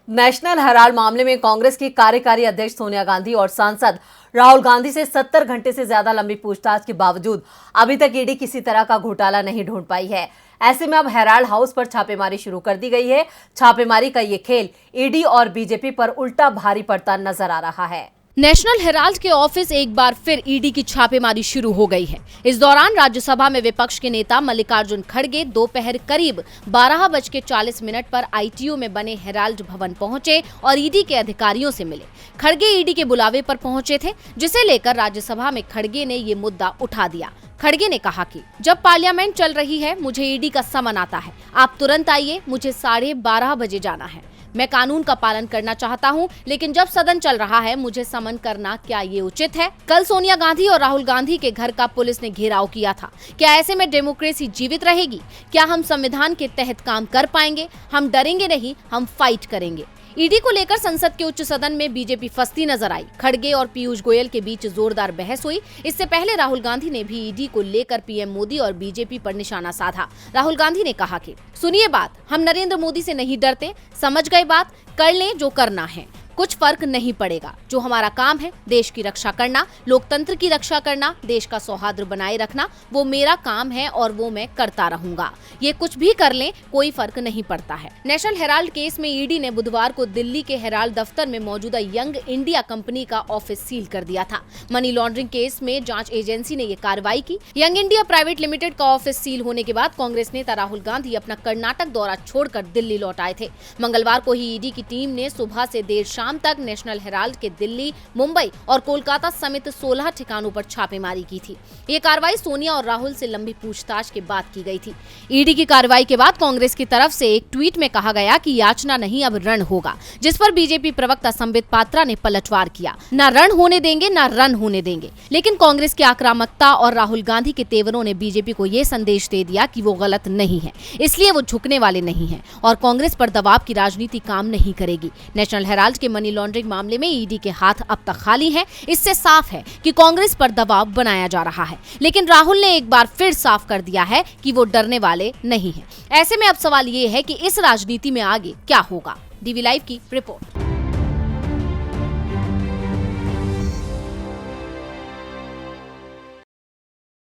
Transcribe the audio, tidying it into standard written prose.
National Herald मामले में कांग्रेस की कार्यकारी अध्यक्ष सोनिया गांधी और सांसद राहुल गांधी से 70 घंटे से ज्यादा लंबी पूछताछ के बावजूद अभी तक ईडी किसी तरह का घोटाला नहीं ढूंढ पाई है। ऐसे में अब हेराल्ड हाउस पर छापेमारी शुरू कर दी गई है। छापेमारी का ये खेल ईडी और बीजेपी पर उल्टा भारी पड़ता नजर आ रहा है। नेशनल हेराल्ड के ऑफिस एक बार फिर ईडी की छापेमारी शुरू हो गई है। इस दौरान राज्यसभा में विपक्ष के नेता मल्लिकार्जुन खड़गे दोपहर करीब 12:40 पर आईटीओ में बने हेराल्ड भवन पहुंचे और ईडी के अधिकारियों से मिले। खड़गे ईडी के बुलावे पर पहुंचे थे, जिसे लेकर राज्यसभा में खड़गे ने ये मुद्दा उठा दिया। खड़गे ने कहा कि जब पार्लियामेंट चल रही है मुझे ईडी का समन आता है, आप तुरंत आइए, मुझे 12:30 बजे जाना है। मैं कानून का पालन करना चाहता हूं, लेकिन जब सदन चल रहा है मुझे समन करना क्या ये उचित है? कल सोनिया गांधी और राहुल गांधी के घर का पुलिस ने घेराव किया था। क्या ऐसे में डेमोक्रेसी जीवित रहेगी? क्या हम संविधान के तहत काम कर पाएंगे? हम डरेंगे नहीं, हम फाइट करेंगे। ईडी को लेकर संसद के उच्च सदन में बीजेपी फंसती नजर आई। खड़गे और पीयूष गोयल के बीच जोरदार बहस हुई। इससे पहले राहुल गांधी ने भी ईडी को लेकर पीएम मोदी और बीजेपी पर निशाना साधा। राहुल गांधी ने कहा कि सुनिए बात, हम नरेंद्र मोदी से नहीं डरते, समझ गए बात, कर लें जो करना है, कुछ फर्क नहीं पड़ेगा। जो हमारा काम है देश की रक्षा करना, लोकतंत्र की रक्षा करना, देश का सौहार्द बनाए रखना, वो मेरा काम है और वो मैं करता रहूंगा। ये कुछ भी कर लें, कोई फर्क नहीं पड़ता है। नेशनल हेराल्ड केस में ईडी ने बुधवार को दिल्ली के हेराल्ड दफ्तर में मौजूदा यंग इंडिया कंपनी का ऑफिस सील कर दिया था। मनी लॉन्ड्रिंग केस में जांच एजेंसी ने ये कार्रवाई की। यंग इंडिया प्राइवेट लिमिटेड का ऑफिस सील होने के बाद कांग्रेस नेता राहुल गांधी अपना कर्नाटक दौरा छोड़कर दिल्ली लौट आए थे। मंगलवार को ही ईडी की टीम ने सुबह से देर शाम तक नेशनल हेराल्ड के दिल्ली, मुंबई और कोलकाता समेत 16 ठिकानों पर छापेमारी की थी। ये कार्रवाई सोनिया और राहुल से लंबी पूछताछ के बाद की गई थी। ईडी की कार्रवाई के बाद कांग्रेस की तरफ से एक ट्वीट में कहा गया कि याचना नहीं अब रण होगा, जिस पर बीजेपी प्रवक्ता संबित पात्रा ने पलटवार किया। न रण होने देंगे, न रन होने देंगे। लेकिन कांग्रेस की आक्रामकता और राहुल गांधी के तेवरों ने बीजेपी को ये संदेश दे दिया कि वो गलत नहीं है, इसलिए वो झुकने वाले नहीं है और कांग्रेस पर दबाव की राजनीति काम नहीं करेगी। नेशनल हेराल्ड के मनी लॉन्ड्रिंग मामले में ईडी के हाथ अब तक खाली हैं। इससे साफ है कि कांग्रेस पर दबाव बनाया जा रहा है। लेकिन राहुल ने एक बार फिर साफ कर दिया है कि वो डरने वाले नहीं हैं। ऐसे में अब सवाल ये है कि इस राजनीति में आगे क्या होगा। डीवी लाइव की रिपोर्ट।